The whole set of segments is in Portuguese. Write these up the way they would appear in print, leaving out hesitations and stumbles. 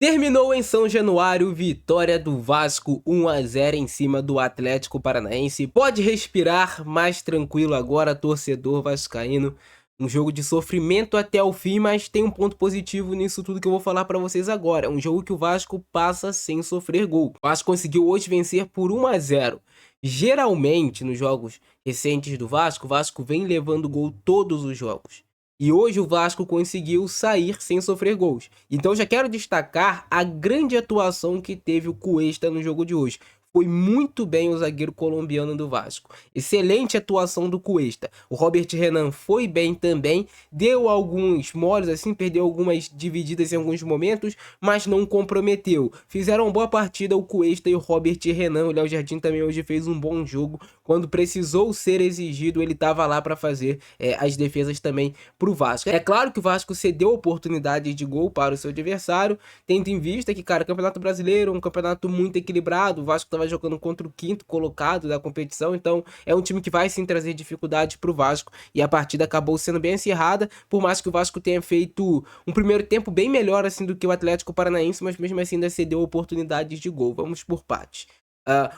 Terminou em São Januário, vitória do Vasco 1-0 em cima do Atlético Paranaense. Pode respirar mais tranquilo agora, torcedor vascaíno. Um jogo de sofrimento até o fim, mas tem um ponto positivo nisso tudo que eu vou falar pra vocês agora. É um jogo que o Vasco passa sem sofrer gol. O Vasco conseguiu hoje vencer por 1-0. Geralmente, nos jogos recentes do Vasco, o Vasco vem levando gol todos os jogos. E hoje o Vasco conseguiu sair sem sofrer gols. Então já quero destacar a grande atuação que teve o Cuesta no jogo de hoje. Foi muito bem o zagueiro colombiano do Vasco. Excelente atuação do Cuesta. O Robert Renan foi bem também. Deu alguns moles, assim, perdeu algumas divididas em alguns momentos, mas não comprometeu. Fizeram boa partida o Cuesta e o Robert Renan. O Léo Jardim também hoje fez um bom jogo. Quando precisou ser exigido, ele estava lá para fazer as defesas também para o Vasco. É claro que o Vasco cedeu oportunidade de gol para o seu adversário, tendo em vista que, cara, Campeonato Brasileiro é um campeonato muito equilibrado. O Vasco estava jogando contra o quinto colocado da competição, então é um time que vai sim trazer dificuldade para o Vasco, e a partida acabou sendo bem acirrada, por mais que o Vasco tenha feito um primeiro tempo bem melhor assim do que o Atlético Paranaense, mas mesmo assim ainda cedeu oportunidades de gol. Vamos por partes.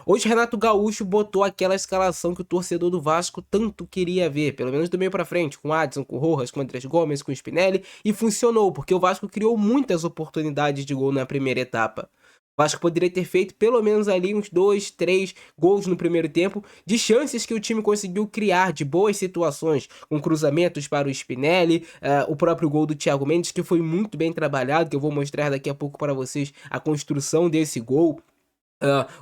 Hoje Renato Gaúcho botou aquela escalação que o torcedor do Vasco tanto queria ver, pelo menos do meio pra frente, com Adson, com Rojas, com Andrés Gomes, com Spinelli, e funcionou, porque o Vasco criou muitas oportunidades de gol na primeira etapa. O Vasco poderia ter feito pelo menos ali uns 2, 3 gols no primeiro tempo, de chances que o time conseguiu criar, de boas situações, com cruzamentos para o Spinelli, o próprio gol do Thiago Mendes, que foi muito bem trabalhado, que eu vou mostrar daqui a pouco para vocês a construção desse gol.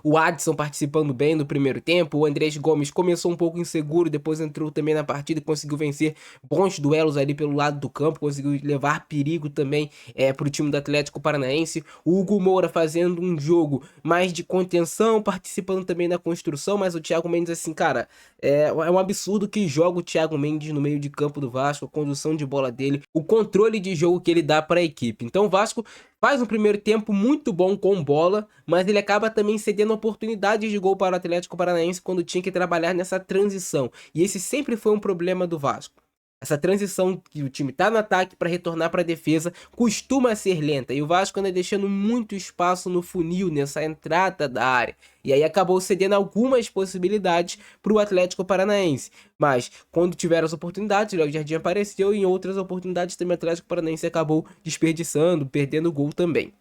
O Adson participando bem no primeiro tempo. O Andrés Gomes começou um pouco inseguro, depois entrou também na partida e conseguiu vencer bons duelos ali pelo lado do campo, conseguiu levar perigo também para o time do Atlético Paranaense. O Hugo Moura fazendo um jogo mais de contenção, participando também na construção, mas o Thiago Mendes, assim, cara, é um absurdo que joga o Thiago Mendes no meio de campo do Vasco, a condução de bola dele, o controle de jogo que ele dá para a equipe. Então o Vasco faz um primeiro tempo muito bom com bola, mas ele acaba também cedendo oportunidades de gol para o Atlético Paranaense quando tinha que trabalhar nessa transição. E esse sempre foi um problema do Vasco. Essa transição que o time tá no ataque para retornar para a defesa costuma ser lenta, e o Vasco anda deixando muito espaço no funil, nessa entrada da área. E aí acabou cedendo algumas possibilidades para o Atlético Paranaense. Mas quando tiveram as oportunidades, o Léo Jardim apareceu, e em outras oportunidades também o Atlético Paranaense acabou desperdiçando, perdendo gol também.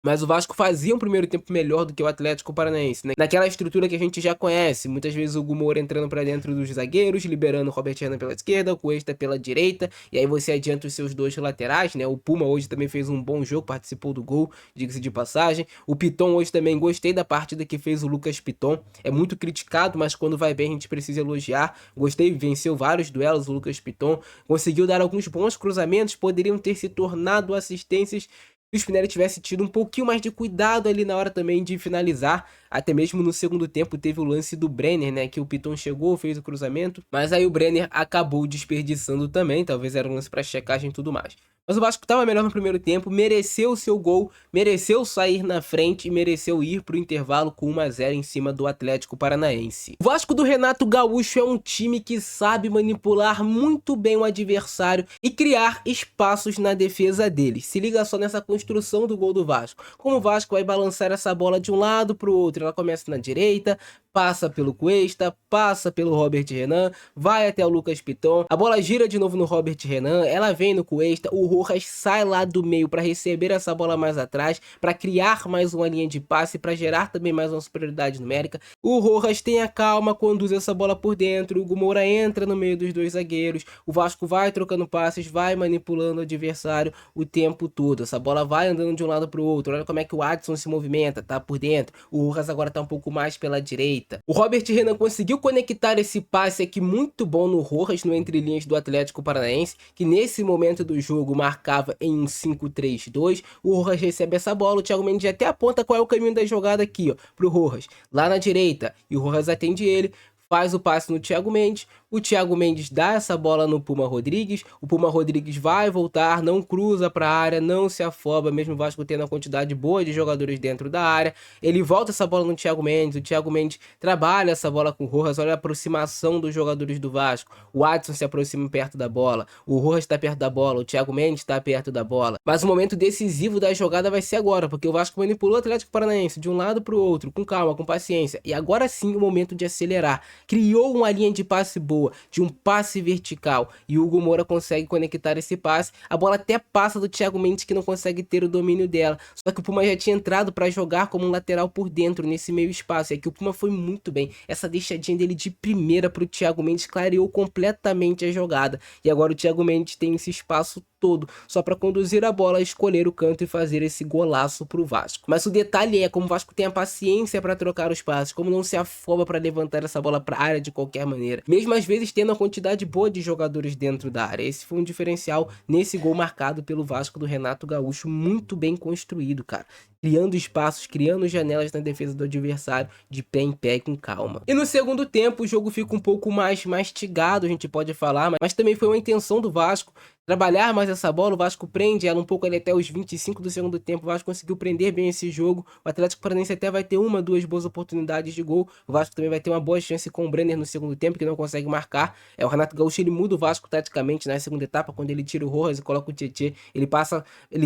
Mas o Vasco fazia um primeiro tempo melhor do que o Atlético Paranaense, né? Naquela estrutura que a gente já conhece, muitas vezes o Hugo Moura entrando para dentro dos zagueiros, liberando o Robert Renan pela esquerda, o Cuesta pela direita, e aí você adianta os seus dois laterais, né? O Puma hoje também fez um bom jogo, participou do gol, diga-se de passagem. O Piton hoje também, gostei da partida que fez o Lucas Piton, é muito criticado, mas quando vai bem a gente precisa elogiar. Gostei, venceu vários duelos o Lucas Piton, conseguiu dar alguns bons cruzamentos, poderiam ter se tornado assistências se o Spinelli tivesse tido um pouquinho mais de cuidado ali na hora também de finalizar. Até mesmo no segundo tempo teve o lance do Brenner, né, que o Piton chegou, fez o cruzamento, mas aí o Brenner acabou desperdiçando também, talvez era um lance para checagem e tudo mais. Mas o Vasco estava melhor no primeiro tempo, mereceu o seu gol, mereceu sair na frente e mereceu ir para o intervalo com 1-0 em cima do Atlético Paranaense. O Vasco do Renato Gaúcho é um time que sabe manipular muito bem o adversário e criar espaços na defesa dele. Se liga só nessa construção do gol do Vasco. Como o Vasco vai balançar essa bola de um lado para o outro, ela começa na direita, passa pelo Cuesta, passa pelo Robert Renan, vai até o Lucas Piton, a bola gira de novo no Robert Renan, ela vem no Cuesta, o Rojas sai lá do meio para receber essa bola mais atrás, para criar mais uma linha de passe, para gerar também mais uma superioridade numérica. O Rojas tem a calma, conduz essa bola por dentro, o Hugo Moura entra no meio dos dois zagueiros, o Vasco vai trocando passes, vai manipulando o adversário o tempo todo, essa bola vai andando de um lado para o outro. Olha como é que o Adson se movimenta, tá por dentro, o Rojas agora tá um pouco mais pela direita. O Robert Renan conseguiu conectar esse passe aqui muito bom no Rojas, no entrelinhas do Atlético Paranaense, que nesse momento do jogo marcava em um 5-3-2. O Rojas recebe essa bola, o Thiago Mendes até aponta qual é o caminho da jogada aqui, ó, pro Rojas, lá na direita, e o Rojas atende ele, faz o passe no Thiago Mendes, o Thiago Mendes dá essa bola no Puma Rodrigues, o Puma Rodrigues vai voltar, não cruza para a área, não se afoba, mesmo o Vasco tendo a quantidade boa de jogadores dentro da área, ele volta essa bola no Thiago Mendes, o Thiago Mendes trabalha essa bola com o Rojas, olha a aproximação dos jogadores do Vasco, o Adson se aproxima perto da bola, o Rojas está perto da bola, o Thiago Mendes está perto da bola, mas o momento decisivo da jogada vai ser agora, porque o Vasco manipulou o Atlético Paranaense de um lado para o outro, com calma, com paciência, e agora sim o momento de acelerar, criou uma linha de passe boa, de um passe vertical, e o Hugo Moura consegue conectar esse passe, a bola até passa do Thiago Mendes que não consegue ter o domínio dela, só que o Puma já tinha entrado para jogar como um lateral por dentro, nesse meio espaço, e aqui o Puma foi muito bem, essa deixadinha dele de primeira para o Thiago Mendes clareou completamente a jogada, e agora o Thiago Mendes tem esse espaço todo, só para conduzir a bola, escolher o canto e fazer esse golaço pro Vasco. Mas o detalhe é como o Vasco tem a paciência para trocar os passes, como não se afoba para levantar essa bola para a área de qualquer maneira, mesmo às vezes tendo uma quantidade boa de jogadores dentro da área. Esse foi um diferencial nesse gol marcado pelo Vasco do Renato Gaúcho, muito bem construído, cara, criando espaços, criando janelas na defesa do adversário, de pé em pé e com calma. E no segundo tempo o jogo fica um pouco mais mastigado, a gente pode falar, mas também foi uma intenção do Vasco trabalhar mais essa bola, o Vasco prende ela um pouco ali até os 25 do segundo tempo, o Vasco conseguiu prender bem esse jogo, o Atlético Paranaense até vai ter uma, duas boas oportunidades de gol, o Vasco também vai ter uma boa chance com o Brenner no segundo tempo, que não consegue marcar, o Renato Gaúcho ele muda o Vasco taticamente na segunda etapa, quando ele tira o Rojas e coloca o Tietê, ele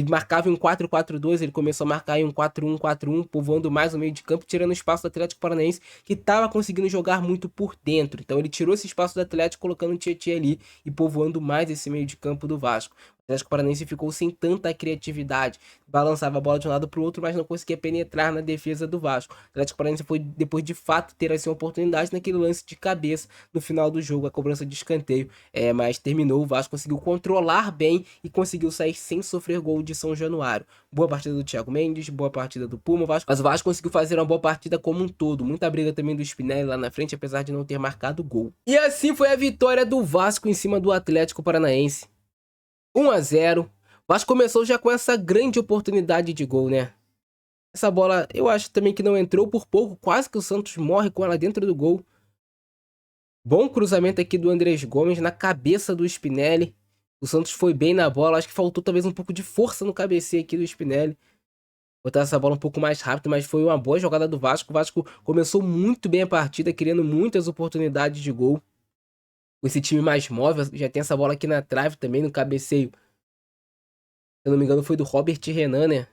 marcava em um 4-4-2, ele começou a marcar em um 4-1-4-1, povoando mais o meio de campo, tirando o espaço do Atlético Paranaense, que estava conseguindo jogar muito por dentro, então ele tirou esse espaço do Atlético, colocando o Tietê ali e povoando mais esse meio de campo do Vasco. O Atlético Paranaense ficou sem tanta criatividade, balançava a bola de um lado para o outro, mas não conseguia penetrar na defesa do Vasco. O Atlético Paranaense foi depois de fato ter assim, uma oportunidade naquele lance de cabeça no final do jogo, a cobrança de escanteio, mas terminou, o Vasco conseguiu controlar bem e conseguiu sair sem sofrer gol de São Januário. Boa partida do Thiago Mendes, boa partida do Puma, mas o Vasco conseguiu fazer uma boa partida como um todo, muita briga também do Spinelli lá na frente, apesar de não ter marcado gol. E assim foi a vitória do Vasco em cima do Atlético Paranaense. 1-0. O Vasco começou já com essa grande oportunidade de gol, né? Essa bola eu acho também que não entrou por pouco, quase que o Santos morre com ela dentro do gol. Bom cruzamento aqui do Andrés Gomes na cabeça do Spinelli. O Santos foi bem na bola, acho que faltou talvez um pouco de força no cabeceio aqui do Spinelli. Botar essa bola um pouco mais rápido, mas foi uma boa jogada do Vasco. O Vasco começou muito bem a partida, criando muitas oportunidades de gol. Com esse time mais móvel, já tem essa bola aqui na trave também, no cabeceio. Se eu não me engano, foi do Robert Renan, né?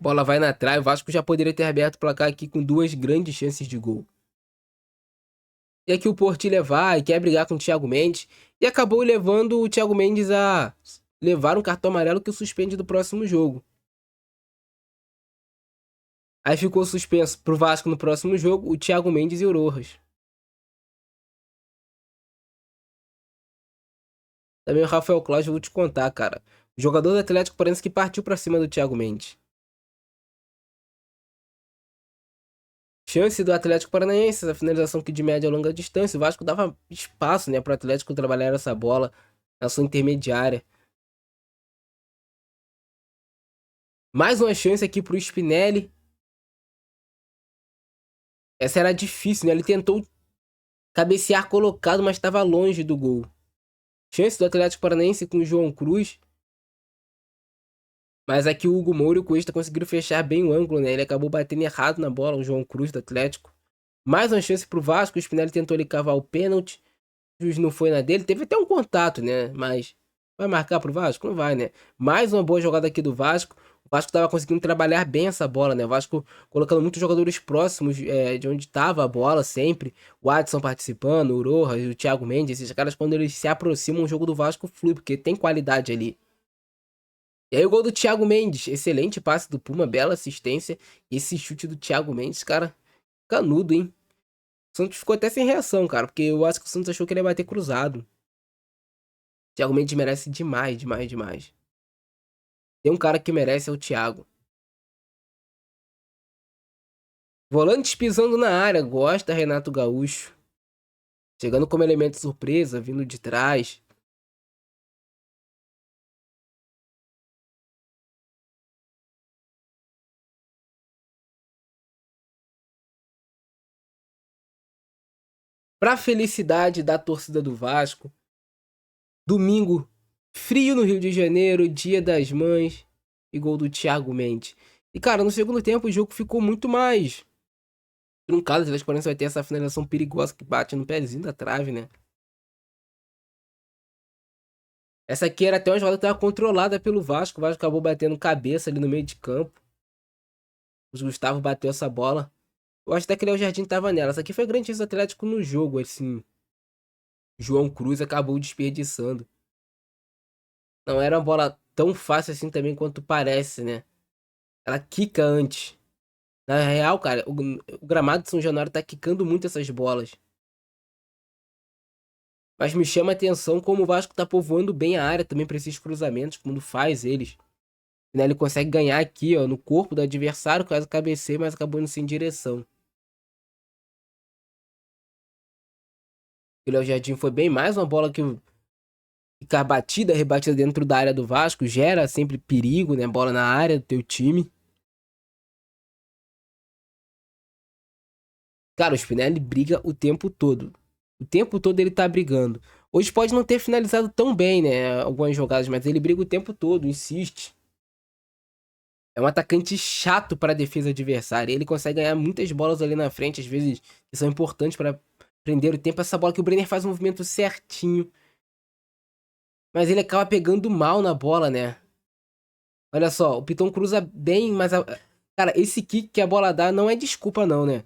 Bola vai na trave. O Vasco já poderia ter aberto o placar aqui com duas grandes chances de gol. E aqui o Portilha vai, quer brigar com o Thiago Mendes. E acabou levando o Thiago Mendes a levar um cartão amarelo que o suspende do próximo jogo. Aí ficou suspenso pro Vasco no próximo jogo o Thiago Mendes e o Rojas. Também o Rafael Claus, eu vou te contar, cara. O jogador do Atlético parece que partiu pra cima do Thiago Mendes. Chance do Atlético Paranaense, essa finalização aqui de média a longa distância. O Vasco dava espaço, né, para o Atlético trabalhar essa bola na sua intermediária. Mais uma chance aqui para o Spinelli. Essa era difícil, né? Ele tentou cabecear colocado, mas estava longe do gol. Chance do Atlético Paranaense com o João Cruz. Mas aqui o Hugo Moura e o Cuesta conseguiram fechar bem o ângulo, né? Ele acabou batendo errado na bola, o João Cruz do Atlético. Mais uma chance para o Vasco. O Spinelli tentou ali cavar o pênalti. O juiz não foi na dele. Teve até um contato, né? Mas vai marcar pro Vasco? Não vai, né? Mais uma boa jogada aqui do Vasco. O Vasco tava conseguindo trabalhar bem essa bola, né? O Vasco colocando muitos jogadores próximos de onde tava a bola sempre. O Adson participando, o Rojas, o Thiago Mendes. Esses caras, quando eles se aproximam, o jogo do Vasco flui, porque tem qualidade ali. E aí o gol do Thiago Mendes. Excelente passe do Puma, bela assistência. Esse chute do Thiago Mendes, cara, canudo, hein? O Santos ficou até sem reação, cara, porque eu acho que o Santos achou que ele ia bater cruzado. Thiago Mendes merece demais, demais, demais. Tem um cara que merece, é o Thiago. Volantes pisando na área, gosta Renato Gaúcho. Chegando como elemento surpresa, vindo de trás. Pra felicidade da torcida do Vasco, domingo, frio no Rio de Janeiro, Dia das Mães e gol do Thiago Mendes. E cara, no segundo tempo o jogo ficou muito mais truncado. O Atlético Paranaense vai ter essa finalização perigosa que bate no pezinho da trave, né? Essa aqui era até uma jogada que estava controlada pelo Vasco. O Vasco acabou batendo cabeça ali no meio de campo. O Gustavo bateu essa bola. Eu acho até que o Jardim tava nela. Essa aqui foi a grande chance do Atlético no jogo, assim. João Cruz acabou desperdiçando. Não era uma bola tão fácil assim também quanto parece, né? Ela quica antes. Na real, cara, o gramado de São Januário tá quicando muito essas bolas. Mas me chama a atenção como o Vasco tá povoando bem a área também pra esses cruzamentos, quando faz eles. Né? Ele consegue ganhar aqui, ó, no corpo do adversário, quase cabeceio, mas acabou indo sem direção. O Léo Jardim foi bem mais uma bola que ficar batida, rebatida dentro da área do Vasco, gera sempre perigo, né? Bola na área do teu time. Cara, o Spinelli briga o tempo todo. O tempo todo ele tá brigando. Hoje pode não ter finalizado tão bem, né? Algumas jogadas, mas ele briga o tempo todo, insiste. É um atacante chato para a defesa adversária. Ele consegue ganhar muitas bolas ali na frente, às vezes, que são importantes para prender o tempo. Essa bola que o Brenner faz um movimento certinho. Mas ele acaba pegando mal na bola, né? Olha só, o Piton cruza bem, mas... Cara, esse kick que a bola dá não é desculpa não, né?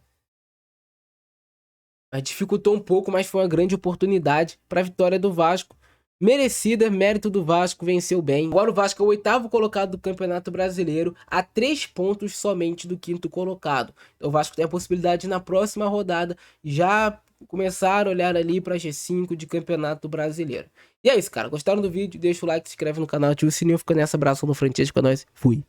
Mas dificultou um pouco, mas foi uma grande oportunidade para a vitória do Vasco. Merecida, mérito do Vasco, venceu bem. Agora o Vasco é o 8º colocado do Campeonato Brasileiro, a 3 pontos somente do 5º colocado. Então o Vasco tem a possibilidade de, na próxima rodada, já começar a olhar ali para G5 de Campeonato Brasileiro. E é isso, cara. Gostaram do vídeo? Deixa o like, se inscreve no canal, ativa o sininho, fica nessa. Abraço no frente com nós. Fui.